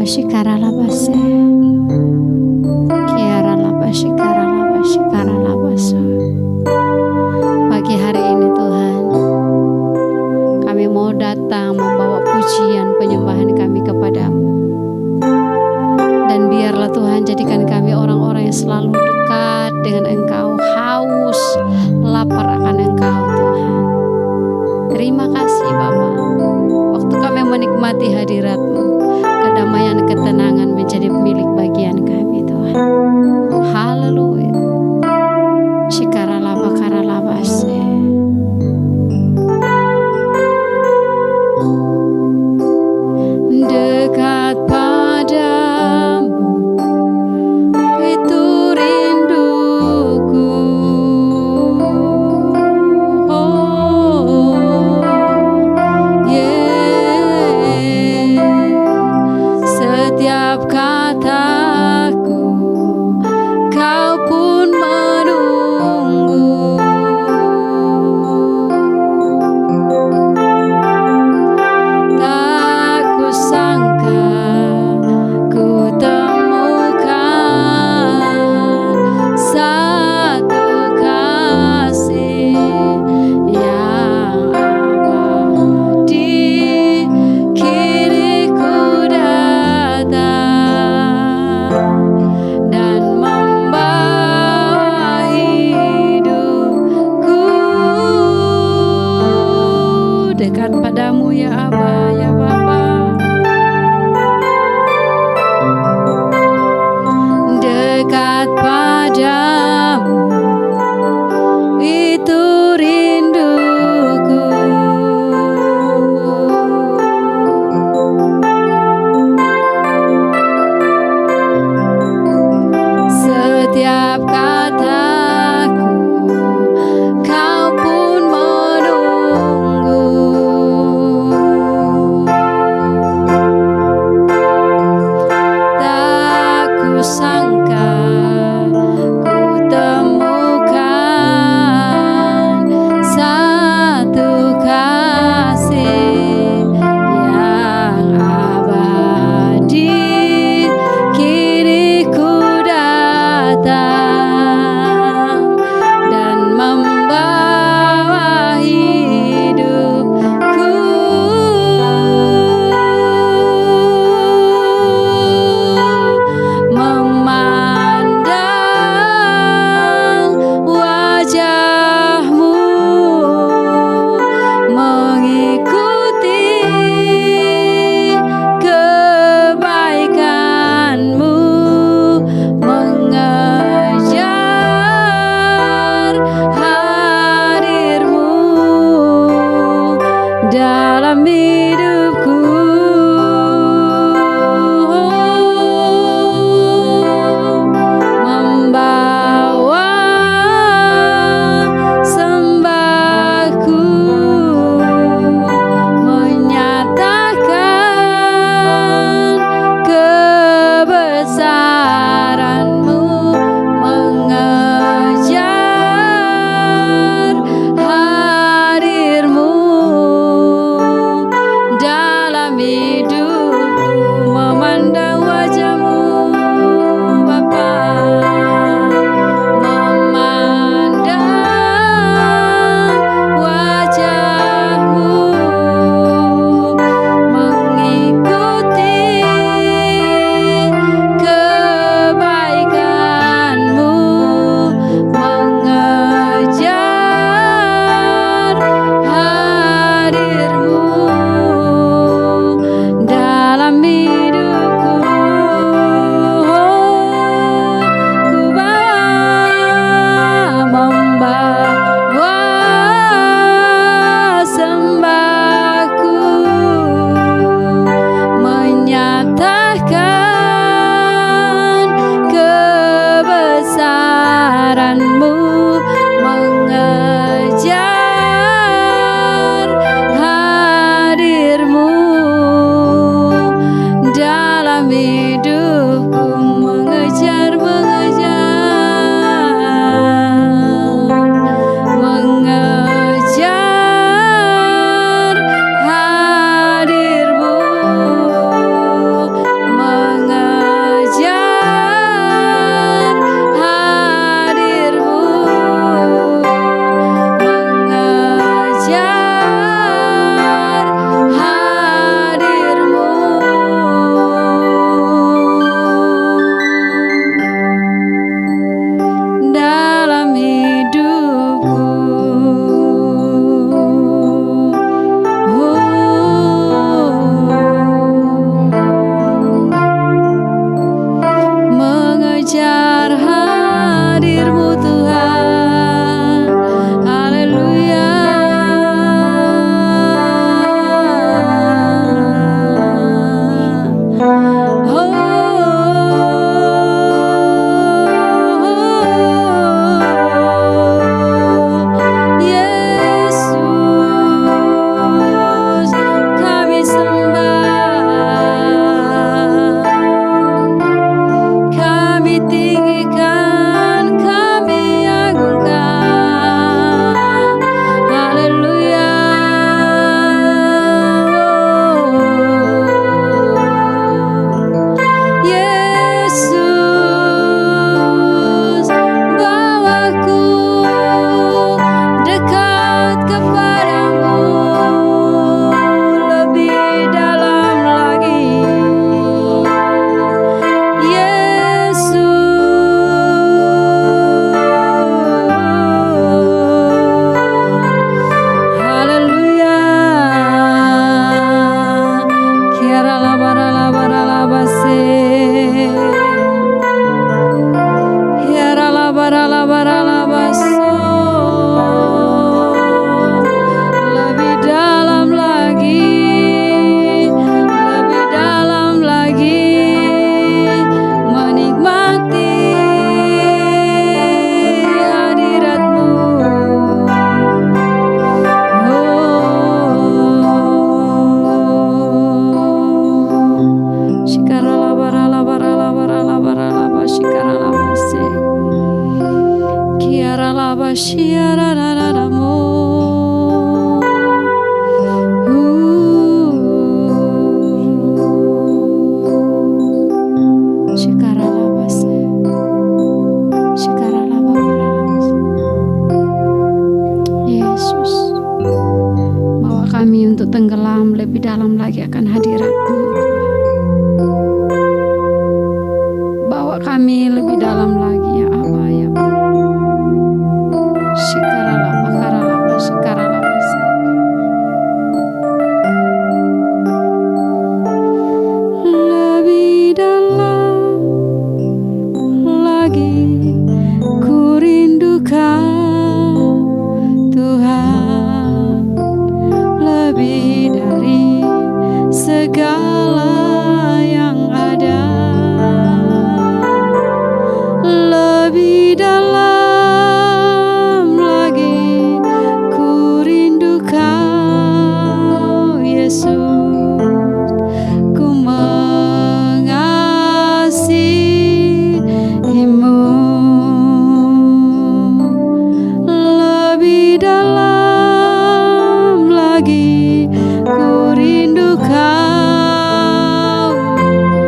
shikaralabase. Kiaralabashikaralabaso. Pagi hari ini Tuhan, kami mau datang membawa pujian penyembahan kami kepadamu. Dan biarlah Tuhan jadikan kami orang-orang yang selalu dekat dengan Engkau, haus, lapar akan Engkau Tuhan. Terima kasih Bapa, waktu kami menikmati hadirat-Mu, kedamaian, ketenangan menjadi milik bagian kami Tuhan. Haleluya. Shikaralabakaralabase. Dekat padamu itu rinduku. Setiap kataku kau Yesus, bawa kami untuk tenggelam lebih dalam lagi akan hadirat-Mu. Bawa kami lebih dalam lagi ya Aba ya Bapa. Shikaralaba karalaba shikaralaba se. Lebih dalam lagi ku rindukan Tuhan, lebih dari segala yang ada, lebih dalam lagi ku rindu Kau Yesus, ku mengasihi-Mu, lebih dalam lagi ku rindu Kau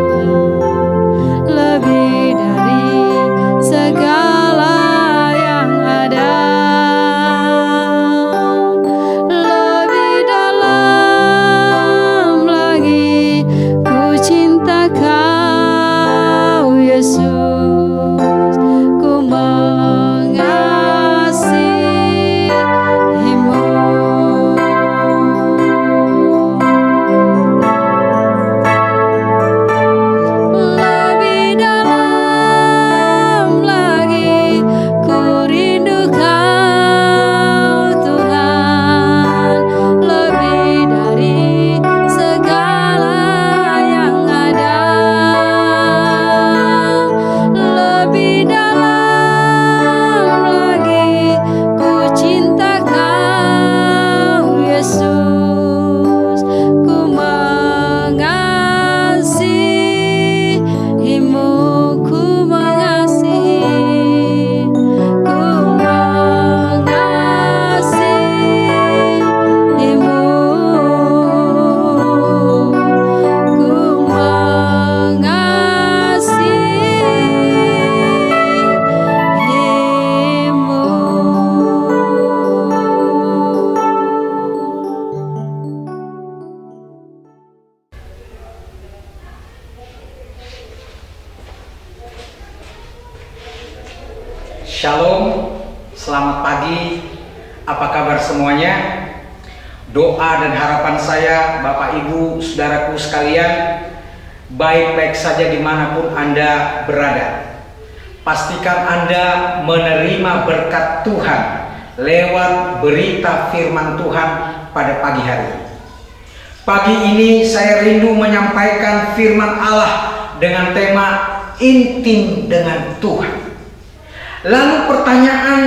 Tuhan, lebih dari segala yang ada, lebih dalam lagi ku cinta Kau Yesus, ku mengasihi-Mu. Lebih dalam lagi ku rindu Kau Tuhan, lebih dari segala yang ada, lebih dalam lagi ku cinta Kau Yesus, ku mengasihi-Mu, ku mengasihi, ku mengasihi-Mu, ku Shalom, selamat pagi. Apa kabar semuanya? Doa dan harapan saya, Bapak Ibu, saudaraku sekalian, baik-baik saja dimanapun Anda berada. Pastikan Anda menerima berkat Tuhan lewat berita firman Tuhan pada pagi hari. Pagi ini saya rindu menyampaikan firman Allah dengan tema intim dengan Tuhan. Lalu pertanyaan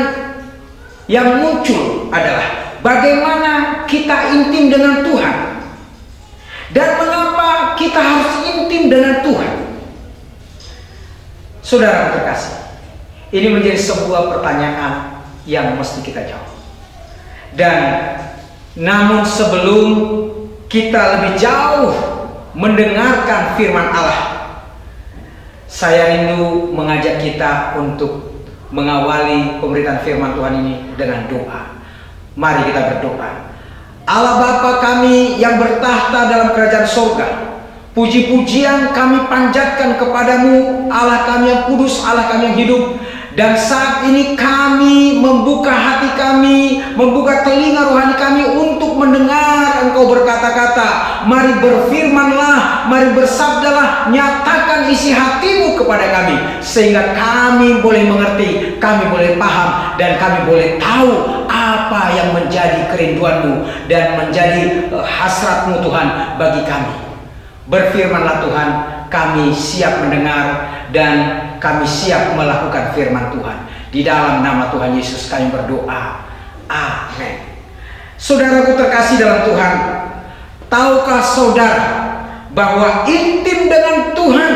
yang muncul adalah bagaimana kita intim dengan Tuhan? Dan mengapa kita harus intim dengan Tuhan? Saudara terkasih, ini menjadi sebuah pertanyaan yang mesti kita jawab. Dan namun sebelum kita lebih jauh mendengarkan firman Allah, saya rindu mengajak kita untuk mengawali pemberitaan firman Tuhan ini dengan doa. Mari kita berdoa. Allah Bapa kami yang bertahta dalam kerajaan surga, puji-pujian kami panjatkan kepadamu, Allah kami yang kudus, Allah kami yang hidup. Dan saat ini kami membuka hati kami, membuka telinga rohani kami untuk mendengar Engkau berkata-kata. Mari berfirmanlah, mari bersabdalah, nyatakan isi hatimu kepada kami, sehingga kami boleh mengerti, kami boleh paham, dan kami boleh tahu apa yang menjadi kerinduanmu dan menjadi hasratmu Tuhan bagi kami. Berfirmanlah Tuhan, kami siap mendengar dan kami siap melakukan firman Tuhan. Di dalam nama Tuhan Yesus kami berdoa. Amin. Saudaraku terkasih dalam Tuhan, tahukah saudara bahwa intim dengan Tuhan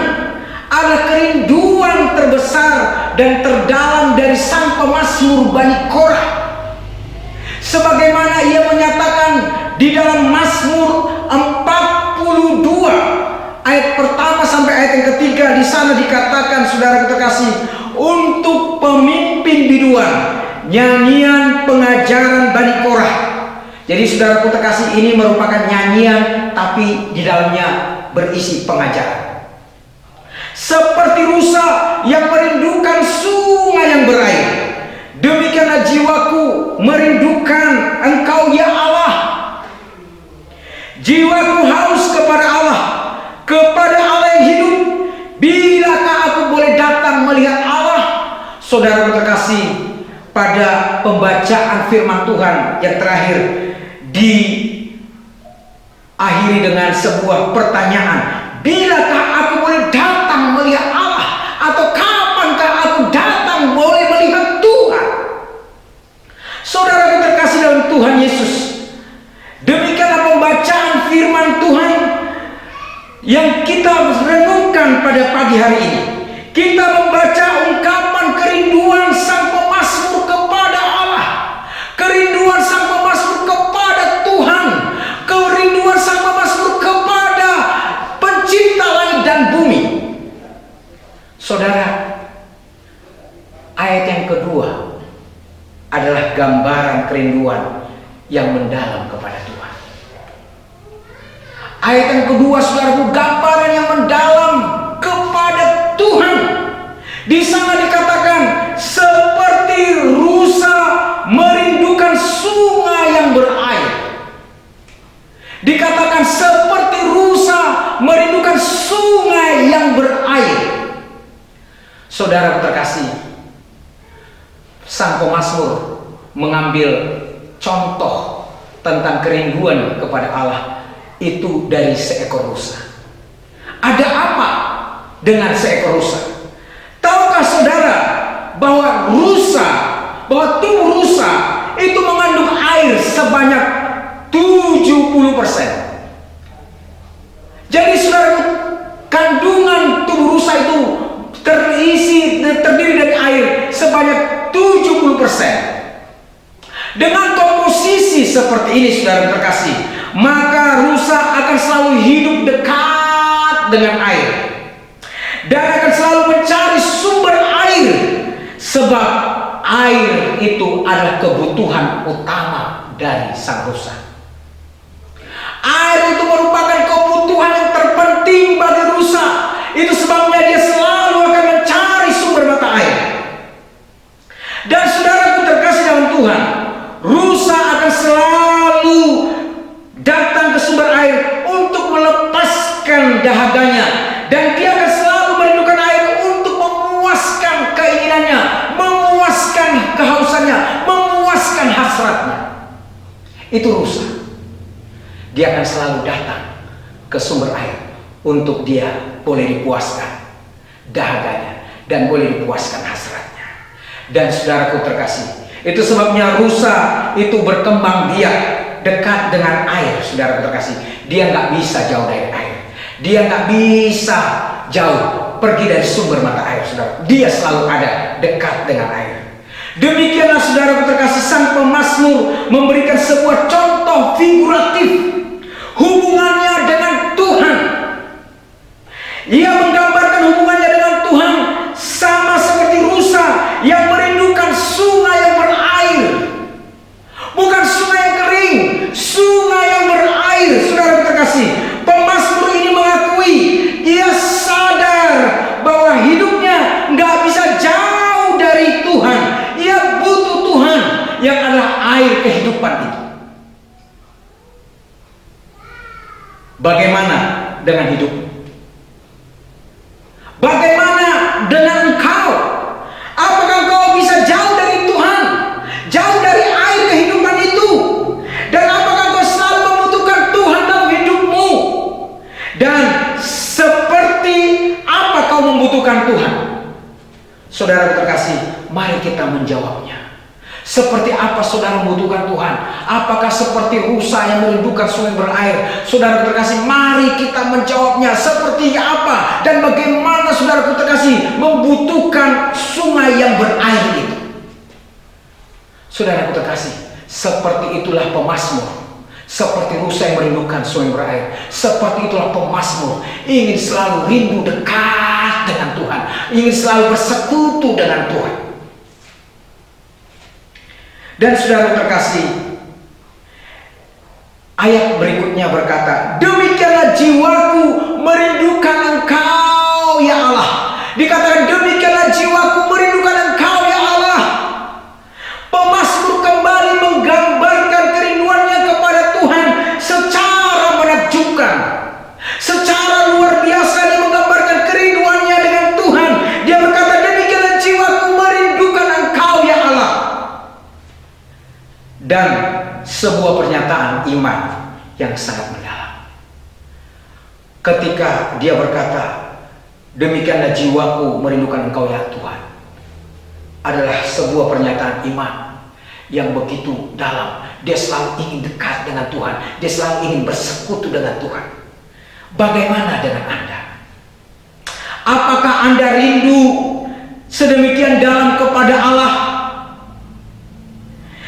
adalah kerinduan terbesar dan terdalam dari Sang pemazmur Bani Korah. Sebagaimana ia menyatakan di dalam Mazmur 42 ayat pertama sampai ayat yang ketiga, di sana dikatakan, saudara terkasih, untuk pemimpin biduan, nyanyian pengajaran Bani Korah. Jadi saudara terkasih, ini merupakan nyanyian tapi di dalamnya berisi pengajaran. Seperti rusa yang merindukan sungai yang berair, demikianlah jiwaku merindukan Engkau ya Allah. Jiwaku haus kepada Allah yang hidup. Bilakah aku boleh datang melihat Allah? Saudara terkasih, pada pembacaan firman Tuhan yang terakhir diakhiri dengan sebuah pertanyaan, bilakah aku boleh datang melihat Allah? Atau kapankah aku datang boleh melihat Tuhan? Saudara terkasih dalam Tuhan Yesus, demikianlah pembacaan firman Tuhan yang kita renungkan pada pagi hari ini. Kita membaca ungkapan kerinduan sang pemazmur kepada Allah, kerinduan sang pemazmur kepada Tuhan, kerinduan sang pemazmur kepada pencipta langit dan bumi. Saudara, ayat yang kedua adalah gambaran kerinduan yang mendalam kepada Tuhan. Ayat yang kedua, saudaraku, gambaran yang mendalam kepada Tuhan. Di sana dikatakan seperti rusa merindukan sungai yang berair. Dikatakan seperti rusa merindukan sungai yang berair. Saudara terkasih, sang pemazmur mengambil contoh tentang kerinduan kepada Allah itu dari seekor rusa. Ada apa dengan seekor rusa? Tahukah saudara bahwa tubuh rusa itu mengandung air sebanyak 70%. Jadi saudara, kandungan tubuh rusa itu terdiri dari air sebanyak 70%. Dengan komposisi seperti ini, saudara terkasih, maka rusa akan selalu hidup dekat dengan air dan akan selalu mencari sumber air, sebab air itu adalah kebutuhan utama dari sang rusa. Air itu merupakan kebutuhan yang terpenting bagi rusa. Itu sebabnya dia selalu akan mencari sumber mata air. Dan saudaraku terkasih dalam Tuhan, rusa akan selalu datang ke sumber air untuk melepaskan dahaganya, dan dia akan selalu merindukan air untuk memuaskan keinginannya, memuaskan kehausannya, memuaskan hasratnya. Itu rusa. Dia akan selalu datang ke sumber air untuk dia boleh dipuaskan dahaganya dan boleh dipuaskan hasratnya. Dan saudaraku terkasih, itu sebabnya rusa itu berkembang biak dekat dengan air. Saudara terkasih, dia nggak bisa jauh dari air, dia nggak bisa jauh pergi dari sumber mata air. Saudara, dia selalu ada dekat dengan air. Demikianlah saudara terkasih, sang pemazmur memberikan sebuah contoh figuratif hubungannya dengan Tuhan. Ia menggambarkan hubungannya dengan Tuhan sama seperti rusa yang merindukan sungai yang berair. Bukan sungai yang kering, sungai yang berair. Saudara terkasih, pemazmur ini mengakui, ia sadar bahwa hidupnya nggak bisa jauh dari Tuhan. Ia butuh Tuhan yang adalah air kehidupan itu. Bagaimana dengan hidupmu? Bagaimana dengan engkau? Apakah engkau bisa jauh dari Tuhan, jauh dari air kehidupan itu? Dan apakah engkau selalu membutuhkan Tuhan dalam hidupmu? Dan seperti apa kau membutuhkan Tuhan? Saudara terkasih, mari kita menjawabnya. Seperti apa saudara membutuhkan Tuhan? Apakah seperti rusa yang merindukan sungai berair? Saudara terkasih, mari kita menjawabnya. Seperti apa dan bagaimana saudara terkasih membutuhkan sungai yang berair itu? Saudaraku terkasih, seperti itulah pemazmur. Seperti rusa yang merindukan sungai berair, seperti itulah pemazmur, ingin selalu rindu dekat dengan Tuhan, ingin selalu bersekutu dengan Tuhan. Dan saudara terkasih, ayat berikutnya berkata, demikianlah jiwaku merindukan Engkau ya Allah. Dikatakan demikianlah jiwaku merindukan Engkau ya Allah. Pemazmur kembali menggambarkan kerinduannya kepada Tuhan secara menakjubkan, secara luar biasa. Dia menggambarkan kerinduannya dengan Tuhan. Dia berkata, demikianlah jiwaku merindukan Engkau ya Allah. Dan sebuah pernyataan iman yang sangat mendalam. Ketika dia berkata, demikianlah jiwaku merindukan Engkau ya Tuhan, adalah sebuah pernyataan iman yang begitu dalam. Dia selalu ingin dekat dengan Tuhan, dia selalu ingin bersekutu dengan Tuhan. Bagaimana dengan Anda? Apakah Anda rindu sedemikian dalam kepada Allah,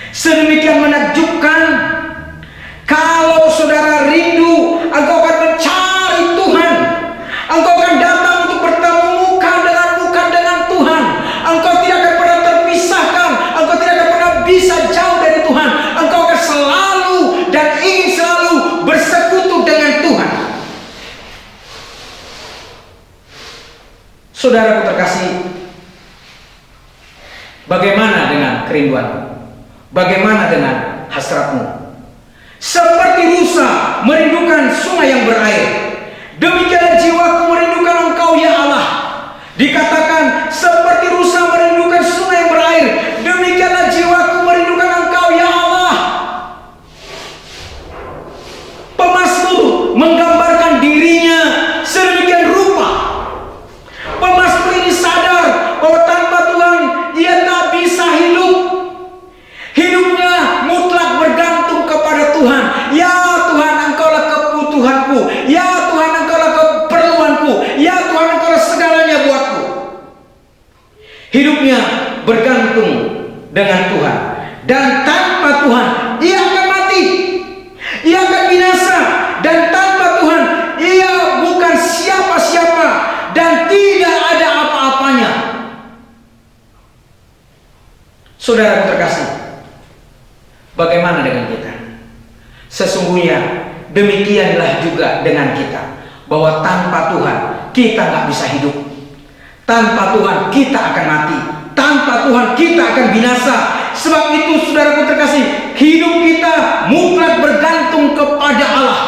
sedemikian menakjubkan? Kalau saudara rindu, engkau akan mencari Tuhan, engkau akan datang untuk bertemu muka dengan Tuhan. Engkau tidak akan pernah terpisahkan, engkau tidak akan pernah bisa jauh dari Tuhan. Engkau akan selalu dan ingin selalu bersekutu dengan Tuhan. Saudaraku terkasih, bagaimana dengan kerinduanmu? Bagaimana dengan hasratmu? Seperti rusa merindukan sungai yang berair, demikianlah jiwaku merindukan Engkau ya Allah. Dikatakan seperti rusa merindukan sungai yang berair, demikianlah jiwaku merindukan Engkau ya Allah. Pemazmur menggambarkan dirinya sedemikian rupa. Pemazmur ini sadar bahwa tanpa Tuhan ia tak bisa hidup. Hidupnya mutlak bergantung kepada Tuhan. Ya Tuhan, Engkaulah kebutuhanku. Ya Tuhan, Engkaulah keperluanku. Ya Tuhan, Engkaulah segalanya buatku. Hidupnya bergantung dengan Tuhan. Dan tanpa Tuhan ia akan mati, ia akan binasa. Dan tanpa Tuhan ia bukan siapa-siapa dan tidak ada apa-apanya. Saudara terkasih, bagaimana dengan kita? Sesungguhnya demikianlah juga dengan kita, bahwa tanpa Tuhan kita nggak bisa hidup. Tanpa Tuhan kita akan mati. Tanpa Tuhan kita akan binasa. Sebab itu saudaraku terkasih, hidup kita mutlak bergantung kepada Allah.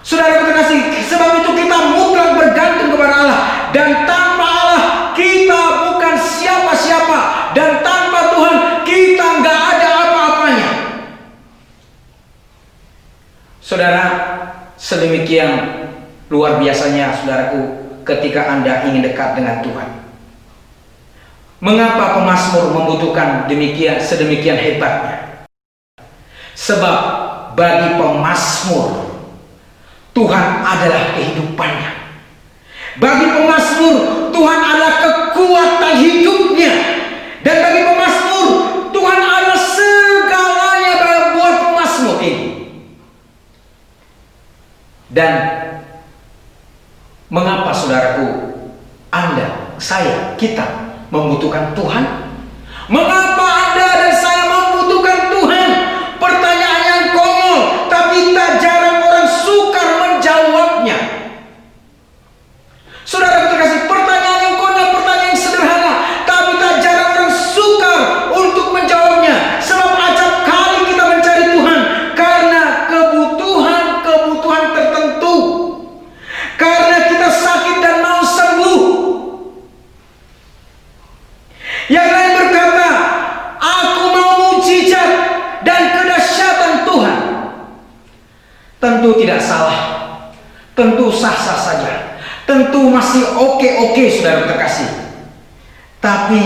Saudaraku terkasih, sebab itu kita mutlak bergantung kepada Allah. Dan tanpa Allah kita bukan siapa-siapa. Dan tanpa Tuhan kita nggak ada apa-apanya. Saudara, sedemikian luar biasanya saudaraku ketika Anda ingin dekat dengan Tuhan. Mengapa pemazmur membutuhkan sedemikian hebatnya? Sebab bagi pemazmur Tuhan adalah kehidupannya. Bagi pemazmur Tuhan adalah kekuatan hidupnya. Dan bagi pemazmur Tuhan adalah segalanya buat pemazmur ini. Dan mengapa saudaraku, Anda, saya, kita membutuhkan Tuhan? Mengapa Anda dan saya membutuhkan Tuhan? Pertanyaan yang konyol, tapi tak jarang orang sukar menjawabnya. Saudara terkasih, pertanyaan yang konyol, pertanyaan yang sederhana, tapi tak jarang orang sukar untuk menjawabnya. Sebab acap kali kita mencari Tuhan karena kebutuhan tertentu, karena kita sakit dan mau sembuh. Yang lain berkata, aku mau mujizat dan kedahsyatan Tuhan. Tentu tidak salah, tentu sah-sah saja, tentu masih oke-oke saudara terkasih. Tapi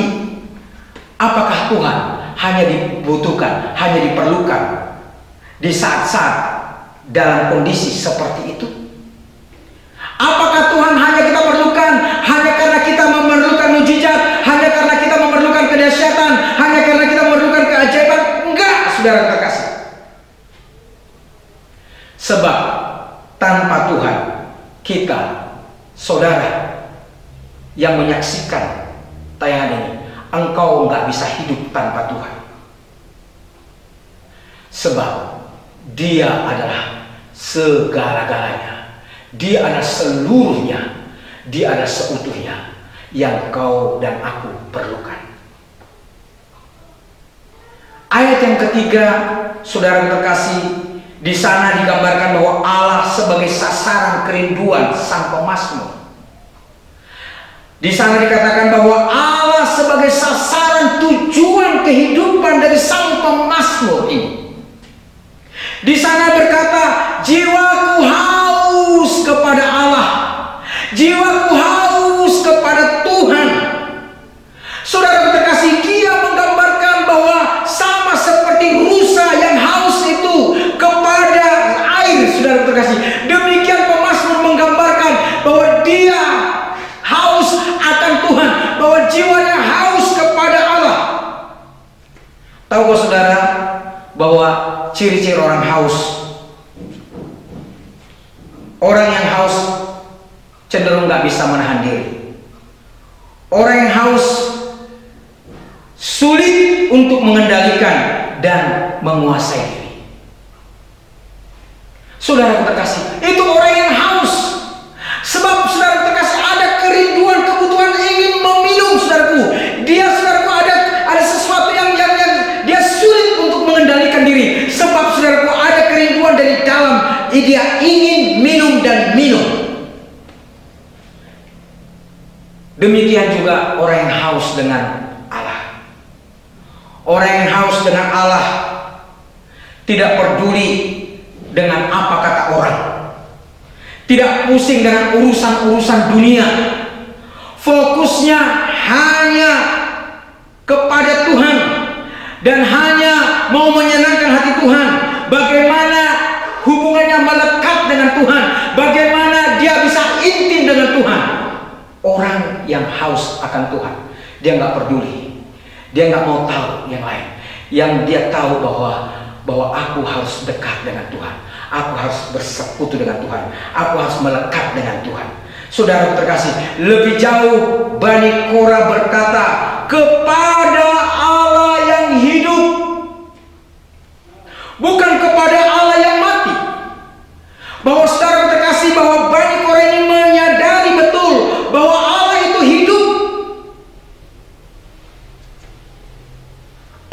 apakah Tuhan hanya dibutuhkan, hanya diperlukan di saat-saat dalam kondisi seperti itu? Apakah Tuhan hanya kita perlukan hanya karena kita memerlukan mujizat, hanya karena kita memerlukan kedahsyatan, hanya karena kita memerlukan keajaiban? saudara terkasih. Sebab tanpa Tuhan, kita, saudara yang menyaksikan tayangan ini, engkau nggak bisa hidup tanpa Tuhan. Sebab Dia adalah segala-galanya, Dia adalah seluruhnya, Dia adalah seutuhnya yang kau dan aku perlukan. Ayat yang ketiga, saudara terkasih, di sana digambarkan bahwa Allah sebagai sasaran kerinduan sang pemazmur. Di sana dikatakan bahwa Allah sebagai sasaran tujuan kehidupan dari sang pemazmur ini. Di sana berkata, jiwaku haus kepada Allah, jiwaku haus kepada Tuhan. Saudara terkasih, dia menggambarkan bahwa sama seperti rusa yang haus itu kepada air, saudara terkasih. Demikian pemazmur menggambarkan bahwa dia haus akan Tuhan, bahwa jiwanya haus kepada Allah. Tahukah saudara bahwa ciri-ciri orang haus? Orang yang haus cenderung nggak bisa menahan diri. Orang yang haus sulit untuk mengendalikan dan menguasai diri. Saudara terkasih, itu orang yang haus. Sebab saudara terkasih, ada kerinduan, kebutuhan ingin meminum, saudaraku. Dia, saudaraku, ada sesuatu yang dia sulit untuk mengendalikan diri. Sebab saudaraku, ada kerinduan dari dalam, dia ingin minum dan minum. Demikian juga orang yang haus dengan Allah. Orang yang haus dengan Allah tidak peduli dengan apa kata orang, tidak pusing dengan urusan-urusan dunia. Fokusnya hanya kepada Tuhan dan hanya mau menyenangkan hati Tuhan. Bagaimana hubungannya melekat dengan Tuhan, bagaimana dia bisa intim dengan Tuhan. Orang yang haus akan Tuhan, dia nggak peduli, dia nggak mau tahu yang lain. Yang dia tahu bahwa aku harus dekat dengan Tuhan, aku harus bersekutu dengan Tuhan, aku harus melekat dengan Tuhan. Saudara terkasih, lebih jauh Bani Korah berkata kepada Allah yang hidup, bukan kepada Allah yang mati. Bahwa saudara terkasih, bahwa Bani Korah ini menyadari betul bahwa Allah itu hidup.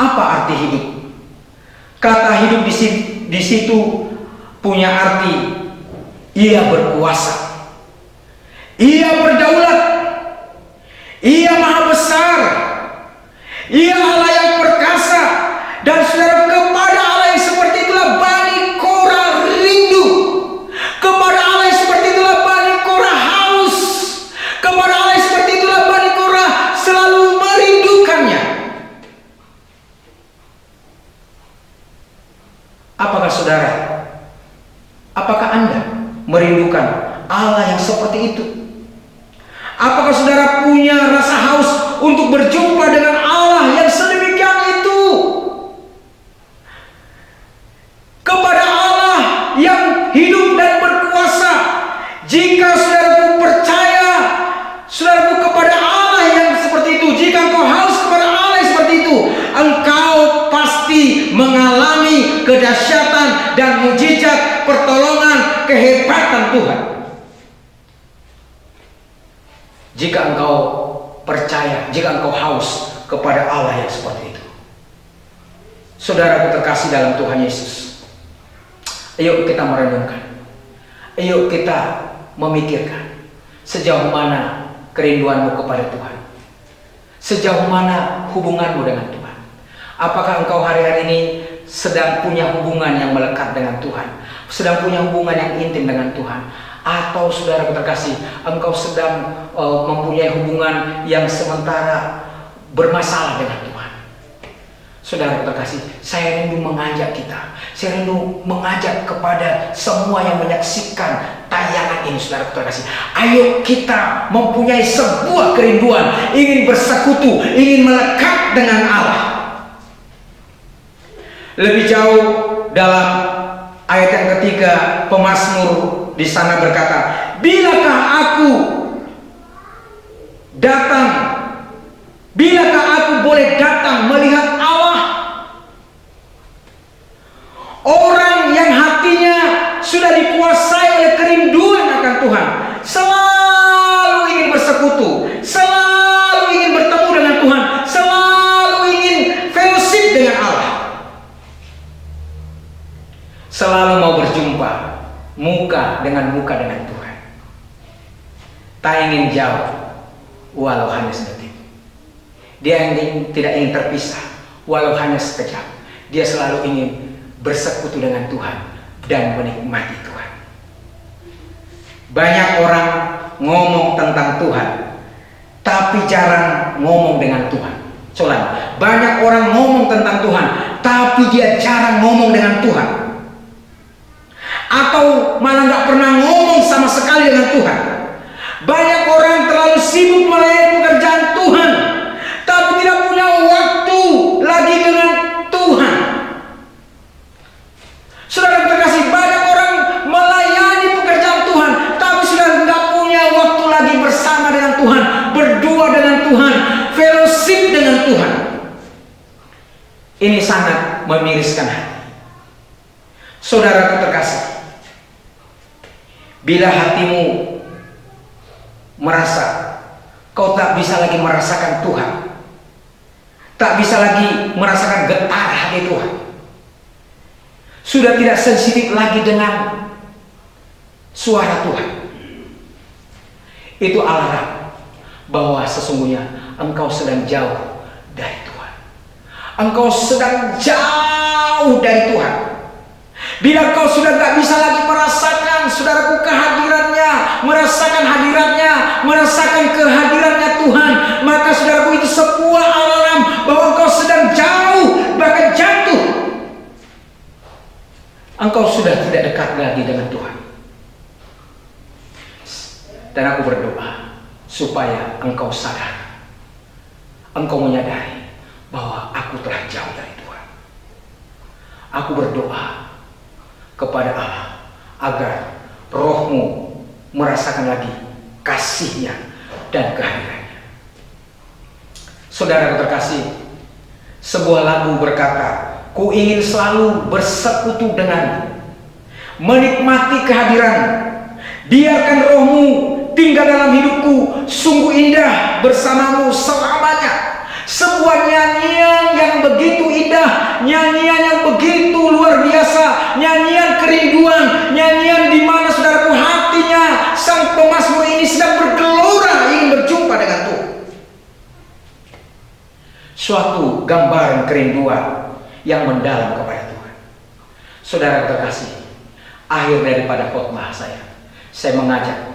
Apa arti hidup? Kata hidup di situ punya arti ia berkuasa, ia berdaulat, ia maha besar, ia Allah yang perkasa. Dan saudara, kepada Allah yang seperti itulah Bani Korah rindu. Kepada Allah yang seperti itulah Bani Korah haus. Kepada Allah yang seperti itulah Bani Korah selalu merindukannya. Apakah saudara, apakah Anda merindukan Allah yang seperti itu? Apakah saudara punya rasa haus untuk berjumpa dengan Allah yang sedemikian itu? Kepada Allah yang hidup dan berkuasa. Jika saudaraku percaya, saudaraku, kepada Allah yang seperti itu, jika engkau haus kepada Allah yang seperti itu, engkau pasti mengalami kedahsyatan dan mujizat, pertolongan, kehebatan Tuhan. Jika engkau percaya, jika engkau haus kepada Allah yang seperti itu. Saudaraku terkasih dalam Tuhan Yesus, ayo kita merenungkan, ayo kita memikirkan sejauh mana kerinduanmu kepada Tuhan, sejauh mana hubunganmu dengan Tuhan. Apakah engkau hari-hari ini sedang punya hubungan yang melekat dengan Tuhan, sedang punya hubungan yang intim dengan Tuhan? Atau saudara terkasih, engkau sedang mempunyai hubungan yang sementara bermasalah dengan Tuhan? Saudara terkasih, saya rindu mengajak kita, saya rindu mengajak kepada semua yang menyaksikan tayangan ini, saudara terkasih. Ayo kita mempunyai sebuah kerinduan, ingin bersekutu, ingin melekat dengan Allah. Lebih jauh dalam ayat yang ketiga, pemazmur di sana berkata, bilakah aku datang, bilakah aku boleh datang melihat Allah? Orang yang hatinya sudah dikuasai oleh kerinduan akan Tuhan, selalu ingin bersekutu, selalu ingin bertemu dengan Tuhan, selalu ingin fellowship dengan Allah, selalu mau berjumpa muka dengan Tuhan. Tak ingin jauh walau hanya sedetik. Dia tidak ingin terpisah walau hanya sekejap. Dia selalu ingin bersekutu dengan Tuhan dan menikmati Tuhan. Banyak orang ngomong tentang Tuhan, tapi jarang ngomong dengan Tuhan. Soalnya banyak orang ngomong tentang Tuhan, tapi dia jarang ngomong dengan Tuhan. Atau malah nggak pernah ngomong sama sekali dengan Tuhan. Banyak orang terlalu sibuk melayani pekerjaan Tuhan, tapi tidak punya waktu lagi dengan Tuhan. Saudara terkasih, banyak orang melayani pekerjaan Tuhan, tapi sudah nggak punya waktu lagi bersama dengan Tuhan, berdua dengan Tuhan, fellowship dengan Tuhan. Ini sangat memiriskan hati. Saudara terkasih, bila hatimu merasa kau tak bisa lagi merasakan Tuhan, tak bisa lagi merasakan getar hati Tuhan, sudah tidak sensitif lagi dengan suara Tuhan, itu alarm bahwa sesungguhnya engkau sedang jauh dari Tuhan. Engkau sedang jauh dari Tuhan. Bila kau sudah tak bisa lagi merasakan, saudaraku, kehadirannya, merasakan hadiratnya, merasakan kehadirannya Tuhan, maka saudaraku, itu sebuah alarm bahwa engkau sedang jauh, bahkan jatuh. Engkau sudah tidak dekat lagi dengan Tuhan. Dan aku berdoa supaya engkau sadar, engkau menyadari bahwa aku telah jauh dari Tuhan. Aku berdoa kepada Allah agar rohmu merasakan lagi kasih-Nya dan kehadirannya. Saudara terkasih, sebuah lagu berkata, ku ingin selalu bersekutu denganmu, menikmati kehadiranmu, biarkan rohmu tinggal dalam hidupku, sungguh indah bersamamu selamanya. Sebuah nyanyian yang begitu indah, nyanyian yang begitu luar biasa, nyanyian kerinduan, nyanyian di mana saudaraku hatinya sang pemazmur ini sedang bergelora ingin berjumpa dengan Tuhan. Suatu gambaran kerinduan yang mendalam kepada Tuhan. Saudara terkasih, akhir daripada khotbah saya mengajak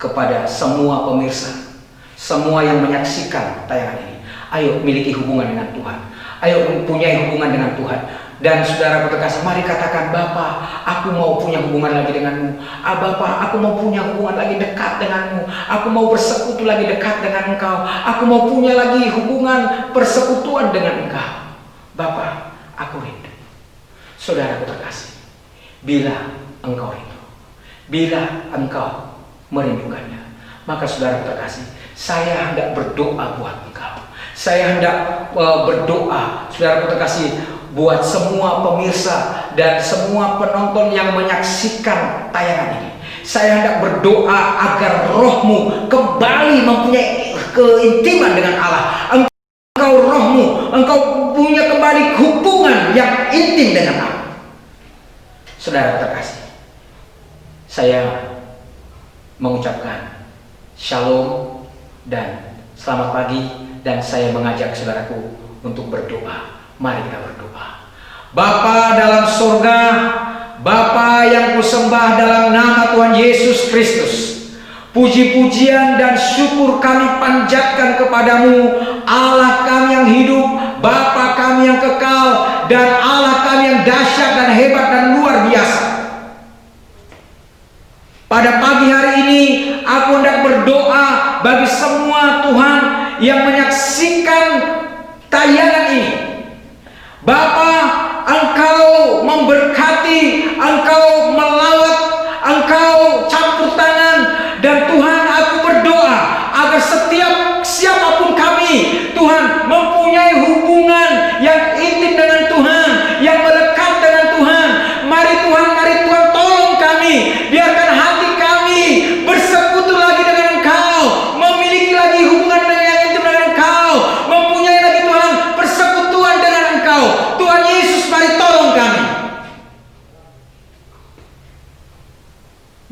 kepada semua pemirsa, semua yang menyaksikan tayangan ini, ayo miliki hubungan dengan Tuhan. Ayo mempunyai hubungan dengan Tuhan. Dan saudara terkasih, mari katakan, Bapa, aku mau punya hubungan lagi denganmu. Bapa, aku mau punya hubungan lagi dekat denganmu. Aku mau bersekutu lagi dekat dengan Engkau. Aku mau punya lagi hubungan persekutuan dengan Engkau. Bapa, aku rindu. Saudara terkasih, bila engkau rindu, bila engkau merindukannya, maka saudara terkasih, saya hendak berdoa buat engkau. Saya hendak berdoa, saudara terkasih, buat semua pemirsa dan semua penonton yang menyaksikan tayangan ini. Saya hendak berdoa agar rohmu kembali mempunyai keintiman dengan Allah. Engkau rohmu, engkau punya kembali hubungan yang intim dengan Allah. Saudara terkasih, saya mengucapkan shalom dan selamat pagi, dan saya mengajak saudaraku untuk berdoa. Mari kita berdoa. Bapa dalam surga, Bapa yang kusembah dalam nama Tuhan Yesus Kristus, puji-pujian dan syukur kami panjatkan kepadamu, Allah kami yang hidup, Bapa kami yang kekal, dan Allah kami yang dahsyat dan hebat dan luar biasa. Pada pagi hari ini aku hendak berdoa bagi semua Tuhan yang menyaksikan tayangan ini. Bapa, Engkau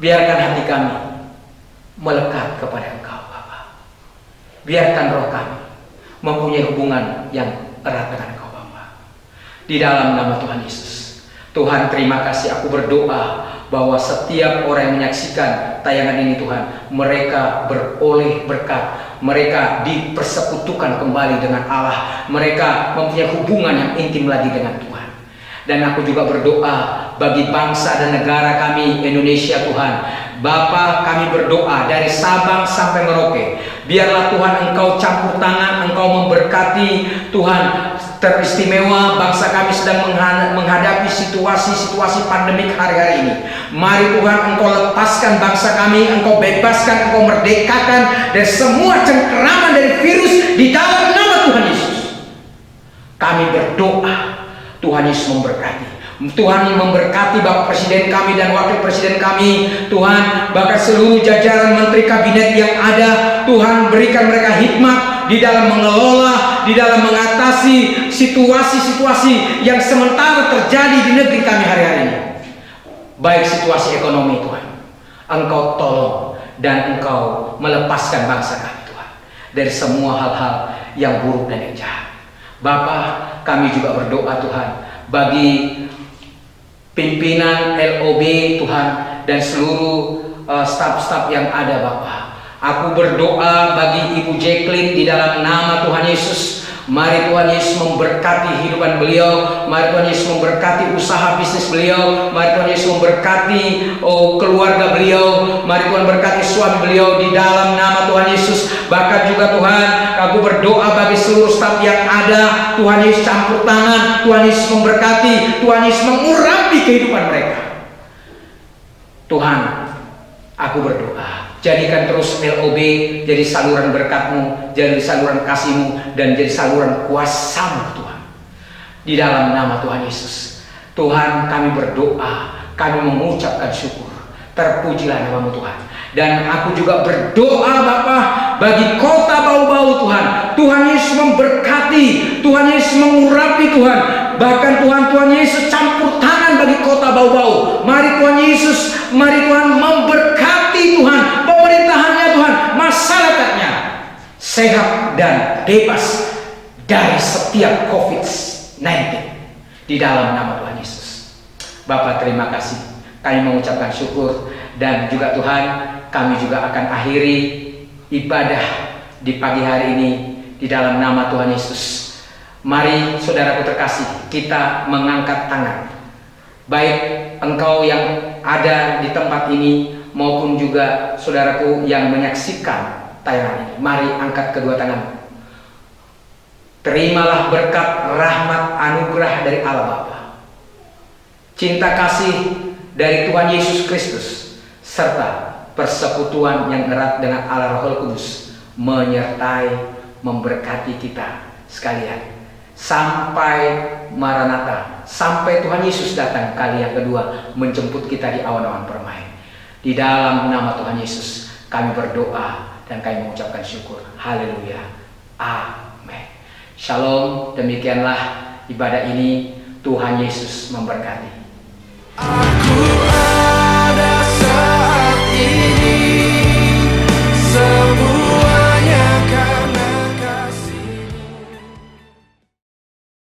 Biarkan hati kami melekat kepada Engkau Bapa. Biarkan roh kami mempunyai hubungan yang erat dengan Engkau Bapa. Di dalam nama Tuhan Yesus. Tuhan, terima kasih, aku berdoa bahwa setiap orang yang menyaksikan tayangan ini Tuhan, mereka beroleh berkat, mereka dipersekutukan kembali dengan Allah, mereka mempunyai hubungan yang intim lagi dengan Tuhan. Dan aku juga berdoa bagi bangsa dan negara kami Indonesia Tuhan. Bapa, kami berdoa dari Sabang sampai Merauke, biarlah Tuhan Engkau campur tangan, Engkau memberkati Tuhan. Teristimewa bangsa kami sedang menghadapi situasi-situasi pandemik hari-hari ini. Mari Tuhan Engkau lepaskan bangsa kami, Engkau bebaskan, Engkau merdekakan dari semua cengkeraman dari virus di dalam nama Tuhan Yesus. Kami berdoa, Tuhan Yesus memberkati. Tuhan memberkati Bapak Presiden kami dan Wakil Presiden kami, Tuhan, bahkan seluruh jajaran Menteri Kabinet yang ada. Tuhan, berikan mereka hikmat di dalam mengelola, di dalam mengatasi situasi-situasi yang sementara terjadi di negeri kami hari-hari ini. Baik situasi ekonomi Tuhan, Engkau tolong dan Engkau melepaskan bangsa kami Tuhan dari semua hal-hal yang buruk dan yang jahat. Bapa, kami juga berdoa Tuhan bagi pimpinan LOB Tuhan dan seluruh staf-staf yang ada Bapa. Aku berdoa bagi Ibu Jacqueline di dalam nama Tuhan Yesus. Mari Tuhan Yesus memberkati hidupan beliau. Mari Tuhan Yesus memberkati usaha bisnis beliau. Mari Tuhan Yesus memberkati keluarga beliau. Mari Tuhan berkati suami beliau di dalam nama Tuhan Yesus. Bahkan juga Tuhan, aku berdoa bagi seluruh staf yang ada. Tuhan Yesus campur tangan. Tuhan Yesus memberkati. Tuhan Yesus mengurapi kehidupan mereka. Tuhan, aku berdoa, jadikan terus LOB jadi saluran berkat-Mu, jadi saluran kasih-Mu, dan jadi saluran kuasa-Mu Tuhan. Di dalam nama Tuhan Yesus. Tuhan, kami berdoa, kami mengucapkan syukur. Terpujilah nama-Mu Tuhan. Dan aku juga berdoa Bapa bagi kota Bau-Bau Tuhan. Tuhan Yesus memberkati, Tuhan Yesus mengurapi Tuhan. Bahkan Tuhan Yesus campur tangan bagi kota Bau-Bau. Mari Tuhan Yesus, mari Tuhan memberkati Tuhan pemerintahannya Tuhan, masyarakatnya sehat dan bebas dari setiap COVID-19 di dalam nama Tuhan Yesus. Bapak, terima kasih, kami mengucapkan syukur. Dan juga Tuhan, kami juga akan akhiri ibadah di pagi hari ini di dalam nama Tuhan Yesus. Mari saudaraku terkasih, kita mengangkat tangan. Baik engkau yang ada di tempat ini maupun juga saudaraku yang menyaksikan tayangan ini, mari angkat kedua tangan. Terimalah berkat, rahmat, anugerah dari Allah Bapa, cinta kasih dari Tuhan Yesus Kristus, serta persekutuan yang erat dengan Allah Roh Kudus menyertai, memberkati kita sekalian sampai Maranatha, sampai Tuhan Yesus datang kali yang kedua menjemput kita di awan-awan permai. Di dalam nama Tuhan Yesus kami berdoa dan kami mengucapkan syukur. Haleluya. Amin. Shalom. Demikianlah ibadah ini. Tuhan Yesus memberkati.